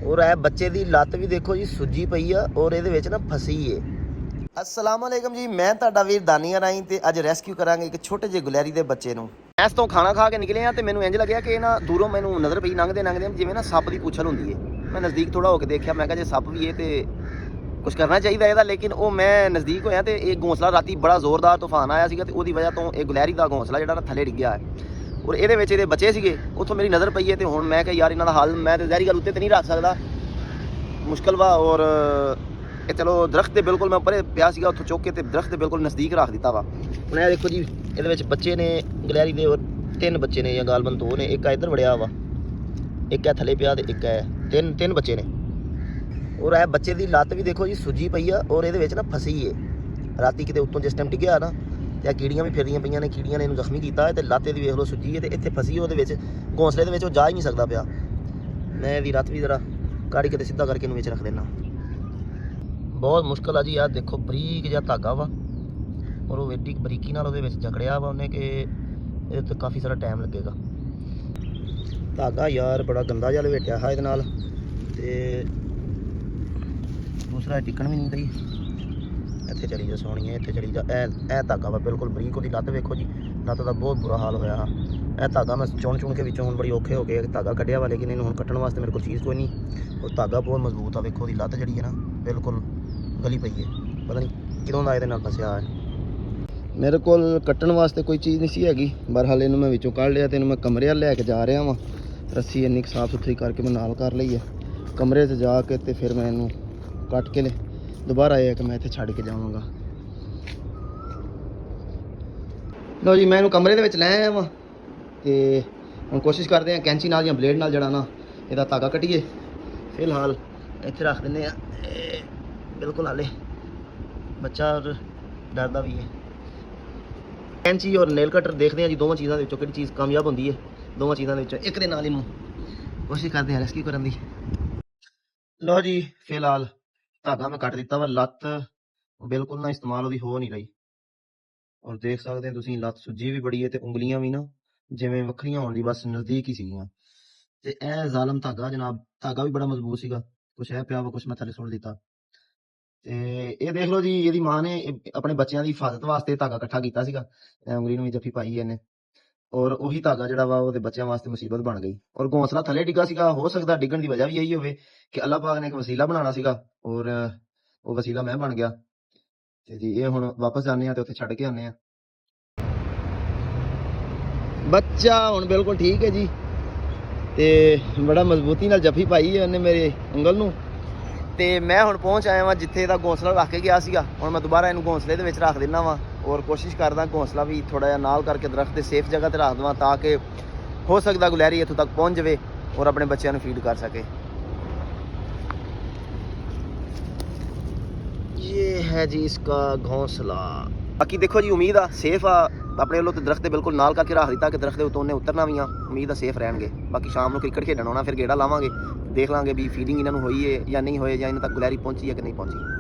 और ਇਹ ਬੱਚੇ ਦੀ ਲੱਤ ਵੀ ਦੇਖੋ ਜੀ ਸੁੱਜੀ ਪਈ ਆ ਔਰ ਇਹਦੇ ਵਿੱਚ ਨਾ ਫਸੀ ਏ। अस्सलाम वालेकुम जी, मैं ਤੁਹਾਡਾ ਵੀਰ ਦਾਨੀਆ ਰਾਈ ਤੇ ਅੱਜ ਰੈਸਕਿਊ ਕਰਾਂਗੇ ਇੱਕ ਛੋਟੇ ਜਿਹੇ ਗੁਲੈਰੀ ਦੇ ਬੱਚੇ ਨੂੰ। ਇਸ ਤੋਂ ਖਾਣਾ ਖਾ ਕੇ ਨਿਕਲੇ ਆ ਤੇ ਮੈਨੂੰ ਇੰਜ ਲੱਗਿਆ ਕਿ ਨਾ ਦੂਰੋਂ ਮੈਨੂੰ ਨਜ਼ਰ ਪਈ ਲੰਘਦੇ ਜਿਵੇਂ ਨਾ ਸੱਪ ਦੀ ਪੁੱਛਲ ਹੁੰਦੀ ਏ। ਮੈਂ ਨਜ਼ਦੀਕ ਥੋੜਾ ਹੋ ਕੇ ਦੇਖਿਆ, ਮੈਂ ਕਿਹਾ ਜੇ ਸੱਪ ਵੀ ਏ ਤੇ ਕੁਝ ਕਰਨਾ ਚਾਹੀਦਾ ਇਹਦਾ, ਲੇਕਿਨ ਉਹ ਮੈਂ ਨਜ਼ਦੀਕ ਹੋਇਆ ਤੇ ਇਹ ਘੋਂਸਲਾ ਰਾਤੀ ਬੜਾ ਜ਼ੋਰਦਾਰ ਤੂਫਾਨ ਆਇਆ ਸੀਗਾ ਤੇ ਉਹਦੀ ਵਜ੍ਹਾ ਤੋਂ ਇਹ ਗੁਲੈਰੀ ਦਾ ਘੋਂਸਲਾ ਜਿਹੜਾ ਨਾ ਥੱਲੇ ਡਿੱਗਿਆ ਹੈ ਔਰ ਇਹਦੇ ਵਿੱਚ ਇਹਦੇ ਬੱਚੇ ਸੀਗੇ। ਉੱਥੋਂ ਮੇਰੀ ਨਜ਼ਰ ਪਈ ਹੈ ਤੇ ਹੁਣ ਮੈਂ ਕਿਹਾ ਯਾਰ ਇਹਨਾਂ ਦਾ ਹੱਲ ਮੈਂ ਤੇ ਜ਼ਹਿਰੀ ਗੱਲ ਉੱਤੇ ਤੇ ਨਹੀਂ ਰੱਖ ਸਕਦਾ, ਮੁਸ਼ਕਲ ਵਾ। ਔਰ ਇਹ ਚਲੋ ਦਰਖਤ ਦੇ ਬਿਲਕੁਲ ਮੈਂ ਪਰੇ ਪਿਆ ਸੀਗਾ, ਉੱਥੋਂ ਚੁੱਕ ਕੇ ਤੇ ਦਰਖਤ ਦੇ ਬਿਲਕੁਲ ਨਜ਼ਦੀਕ ਰੱਖ ਦਿੱਤਾ ਵਾ। ਹੁਣ ਇਹ ਦੇਖੋ ਜੀ ਇਹਦੇ ਵਿੱਚ ਬੱਚੇ ਨੇ ਗੁਲੈਰੀ ਦੇ, ਔਰ 3 ਬੱਚੇ ਨੇ ਜਾਂ ਗਾਲਬਨ 2 ਨੇ। ਇੱਕ ਇੱਧਰ ਵੜਿਆ ਵਾ, ਇੱਕ ਹੈ ਥੱਲੇ ਪਿਆ ਤੇ ਇੱਕ ਹੈ, ਤਿੰਨ ਬੱਚੇ ਨੇ। ਔਰ ਇਹ ਬੱਚੇ ਦੀ ਲੱਤ ਵੀ ਦੇਖੋ ਜੀ ਸੁੱਜੀ ਪਈ ਆ ਔਰ ਇਹਦੇ ਵਿੱਚ ਨਾ ਫਸੀ ਏ। ਰਾਤੀ ਕਿਤੇ ਉੱਤੋਂ ਜਿਸ ਟਾਈਮ ਡਿੱਗਿਆ ਨਾ ਤੇ ਕੀੜੀਆਂ ਵੀ ਫਿਰਦੀਆਂ ਪਈਆਂ ਨੇ, ਕੀੜੀਆਂ ਨੇ ਇਹਨੂੰ ਜ਼ਖਮੀ ਕੀਤਾ ਹੈ ਤੇ ਲੱਤ ਇਹਦੀ ਵੇਖ ਲਓ ਸੁੱਜੀ ਹੈ ਤੇ ਇੱਥੇ ਫਸੀ ਉਹਦੇ ਵਿੱਚ ਘੋਂਸਲੇ ਦੇ ਵਿੱਚ ਉਹ ਜਾ ਹੀ ਨਹੀਂ ਸਕਦਾ ਪਿਆ। ਮੈਂ ਇਹਦੀ ਲੱਤ ਵੀ ਜ਼ਰਾ ਕਾੜੀ ਕੇ ਤੇ ਸਿੱਧਾ ਕਰਕੇ ਇਹਨੂੰ ਵਿੱਚ ਰੱਖ ਦੇਣਾ। ਬਹੁਤ ਮੁਸ਼ਕਲ ਆ ਜੀ। ਆਹ ਦੇਖੋ ਬਰੀਕ ਜਿਹਾ ਧਾਗਾ ਵਾ ਔਰ ਉਹ ਐਡੀ ਬਰੀਕੀ ਨਾਲ ਉਹਦੇ ਵਿੱਚ ਜਕੜਿਆ ਵਾ ਉਹਨੇ ਕਿ ਇਹਦੇ ਤੇ ਕਾਫੀ ਸਾਰਾ ਟਾਈਮ ਲੱਗੇਗਾ। ਧਾਗਾ ਯਾਰ ਬੜਾ ਗੰਦਾ ਜਿਹਾ ਲਪੇਟਿਆ ਹੈ ਇਹਦੇ ਨਾਲ ਤੇ ਦੂਸਰਾ ਟਿਕਣ ਵੀ ਨਹੀਂ ਦਈ। ਇੱਥੇ ਚਲੀ ਜਾ ਸੋਹਣੀਏ, ਇੱਥੇ ਚਲੀ ਜਾ। ਇਹ ਧਾਗਾ ਵਾ ਬਿਲਕੁਲ ਬਰੀਕ, ਉਹਦੀ ਲੱਤ ਵੇਖੋ ਜੀ, ਲੱਤ ਦਾ ਬਹੁਤ ਬੁਰਾ ਹਾਲ ਹੋਇਆ। ਇਹ ਧਾਗਾ ਮੈਂ ਚੁਣ ਕੇ ਵਿੱਚੋਂ ਹੁਣ ਬੜੀ ਔਖੇ ਹੋ ਕੇ ਧਾਗਾ ਕੱਢਿਆ ਵਾ, ਲੇਕਿਨ ਇਹਨੂੰ ਹੁਣ ਕੱਟਣ ਵਾਸਤੇ ਮੇਰੇ ਕੋਲ ਚੀਜ਼ ਕੋਈ ਨਹੀਂ। ਉਹ ਧਾਗਾ ਬਹੁਤ ਮਜ਼ਬੂਤ ਆ, ਵੇਖੋ ਉਹਦੀ ਲੱਤ ਜਿਹੜੀ ਹੈ ਨਾ ਬਿਲਕੁਲ ਗਲੀ ਪਈ ਹੈ, ਪਤਾ ਨਹੀਂ ਕਿਦੋਂ ਦਾ ਇਹਦੇ ਨਾਲ ਫਸਿਆ ਹੈ। ਮੇਰੇ ਕੋਲ ਕੱਟਣ ਵਾਸਤੇ ਕੋਈ ਚੀਜ਼ ਨਹੀਂ ਸੀ ਹੈਗੀ, ਬਹਰਹਾਲ ਇਹਨੂੰ ਮੈਂ ਵਿੱਚੋਂ ਕੱਢ ਲਿਆ ਤੇ ਇਹਨੂੰ ਮੈਂ ਕਮਰੇ ਵੱਲ ਲੈ ਕੇ ਜਾ ਰਿਹਾ ਵਾਂ। ਰੱਸੀ ਇੰਨੀ ਸਾਫ਼ ਸੁਥਰੀ ਕਰਕੇ ਮੈਂ ਨਾਲ ਕਰ ਲਈ ਹੈ। ਕਮਰੇ 'ਚ ਜਾ ਕੇ ਤੇ ਫਿਰ ਮੈਂ ਇਹਨੂੰ ਕੱਟ ਕੇ ਦੁਬਾਰਾ ਇਹ ਕਿ ਮੈਂ ਇੱਥੇ ਛੱਡ ਕੇ ਜਾਵਾਂਗਾ। ਲਓ ਜੀ, ਮੈਂ ਇਹਨੂੰ ਕਮਰੇ ਦੇ ਵਿੱਚ ਲੈ ਆਇਆ ਵਾਂ ਤੇ ਹੁਣ ਕੋਸ਼ਿਸ਼ ਕਰਦੇ ਹਾਂ ਕੈਂਚੀ ਨਾਲ ਜਾਂ ਬਲੇਡ ਨਾਲ ਜਿਹੜਾ ਨਾ ਇਹਦਾ ਧਾਗਾ ਕੱਟੀਏ। ਫਿਲਹਾਲ ਇੱਥੇ ਰੱਖ ਦਿੰਦੇ ਆ, ਬਿਲਕੁਲ ਹਾਲੇ ਬੱਚਾ ਡਰਦਾ ਵੀ ਹੈ। ਕੈਂਚੀ ਔਰ ਨੇਲ ਕਟਰ ਦੇਖਦੇ ਹਾਂ ਜੀ, ਦੋਵਾਂ ਚੀਜ਼ਾਂ ਦੇ ਵਿੱਚੋਂ ਕਿਹੜੀ ਚੀਜ਼ ਕਾਮਯਾਬ ਹੁੰਦੀ ਹੈ। ਦੋਵਾਂ ਚੀਜ਼ਾਂ ਦੇ ਵਿੱਚੋਂ ਇੱਕ ਦੇ ਨਾਲ ਇਹਨੂੰ ਕੋਸ਼ਿਸ਼ ਕਰਦੇ ਹਾਂ ਰੈਸਕਿਊ ਕਰਨ ਦੀ। ਲਓ ਜੀ, ਫਿਲਹਾਲ ਧਾਗਾ ਮੈਂ ਕੱਟ ਦਿੱਤਾ ਵਾ। ਲੱਤ ਬਿਲਕੁਲ ਨਾ ਇਸਤੇਮਾਲ ਉਹਦੀ ਹੋ ਨਹੀਂ ਰਹੀ ਔਰ ਦੇਖ ਸਕਦੇ ਹੋ ਤੁਸੀਂ ਲੱਤ ਸੁੱਜੀ ਵੀ ਬੜੀ ਹੈ ਤੇ ਉਂਗਲੀਆਂ ਵੀ ਨਾ ਜਿਵੇਂ ਵੱਖਰੀਆਂ ਹੋਣ ਦੀ ਬਸ ਨਜ਼ਦੀਕ ਹੀ ਸੀਗੀਆਂ। ਤੇ ਇਹ ਜ਼ਾਲਮ ਧਾਗਾ ਜਨਾਬ, ਧਾਗਾ ਵੀ ਬੜਾ ਮਜ਼ਬੂਤ ਸੀਗਾ, ਕੁਛ ਇਹ ਪਿਆ ਵਾ, ਕੁਛ ਮੈਂ ਥੱਲੇ ਸੁੱਟ ਦਿੱਤਾ। ਤੇ ਇਹ ਦੇਖ ਲਓ ਜੀ, ਇਹਦੀ ਮਾਂ ਨੇ ਆਪਣੇ ਬੱਚਿਆਂ ਦੀ ਹਿਫਾਜ਼ਤ ਵਾਸਤੇ ਧਾਗਾ ਇਕੱਠਾ ਕੀਤਾ ਸੀਗਾ। ਉਂਗਲੀ ਨੂੰ ਵੀ ਜੱਫੀ ਪਾਈ ਇਹਨੇ ਔਰ ਉਹੀ ਧਾਗਾ ਜਿਹੜਾ ਵਾ ਉਹਦੇ ਬੱਚਿਆਂ ਵਾਸਤੇ ਮੁਸੀਬਤ ਬਣ ਗਈ। ਔਰ ਘੋਂਸਲਾ ਥੱਲੇ ਡਿੱਗਾ ਸੀਗਾ, ਹੋ ਸਕਦਾ ਡਿੱਗਣ ਦੀ ਵਜ੍ਹਾ ਵੀ ਇਹੀ ਹੋਵੇ ਕਿ ਅੱਲਾਹ ਪਾਕ ਨੇ ਇੱਕ ਵਸੀਲਾ ਬਣਾਉਣਾ ਸੀਗਾ ਔਰ ਉਹ ਵਸੀਲਾ ਮੈਂ ਬਣ ਗਿਆ। ਤੇ ਜੀ ਇਹ ਹੁਣ ਵਾਪਸ ਜਾਂਦੇ ਆ ਤੇ ਉੱਥੇ ਛੱਡ ਕੇ ਆਉਂਦੇ ਆ। ਬੱਚਾ ਹੁਣ ਬਿਲਕੁਲ ਠੀਕ ਹੈ ਜੀ ਤੇ ਬੜਾ ਮਜ਼ਬੂਤੀ ਨਾਲ ਜੱਫੀ ਪਾਈ ਹੈ ਉਹਨੇ ਮੇਰੇ ਉਂਗਲ ਨੂੰ। ਤੇ ਮੈਂ ਹੁਣ ਪਹੁੰਚ ਆਇਆ ਵਾਂ ਜਿੱਥੇ ਇਹਦਾ ਘੋਂਸਲਾ ਰੱਖ ਕੇ ਗਿਆ ਸੀਗਾ। ਹੁਣ ਮੈਂ ਦੁਬਾਰਾ ਇਹਨੂੰ ਘੋਂਸਲੇ ਦੇ ਵਿੱਚ ਰੱਖ ਦਿੰਦਾ ਵਾਂ ਔਰ ਕੋਸ਼ਿਸ਼ ਕਰਦਾ ਘੋਂਸਲਾ ਵੀ ਥੋੜਾ ਜਿਹਾ ਨਾਲ ਕਰਕੇ ਦਰਖਤ ਦੇ ਸੇਫ ਜਗ੍ਹਾ ਤੇ ਰੱਖ ਦੇਵਾਂ ਤਾਂ ਕਿ ਹੋ ਸਕਦਾ ਗੁਲੈਰੀ ਇੱਥੋਂ ਤੱਕ ਪਹੁੰਚ ਜਾਵੇ ਔਰ ਆਪਣੇ ਬੱਚਿਆਂ ਨੂੰ ਫੀਡ ਕਰ ਸਕੇ। ये है जी इसका घोंसला। बाकी देखो जी, उम्मीद आ सेफ आ अपने वालों तो दरख्त बिल्कुल नाल करके रख दिता कि दरख्त उत्तों उन्हें उतरना भी आ। उम्मीद आ सेफ रहणगे। बाकी शाम को क्रिकेट खेडण आउणा, फिर गेड़ा लावांगे, देख लांगे भी फीडिंग इन्हां नूं होई है या नहीं होए, या इन्हां तक गुलैरी पहुंची है कि नहीं पहुंची।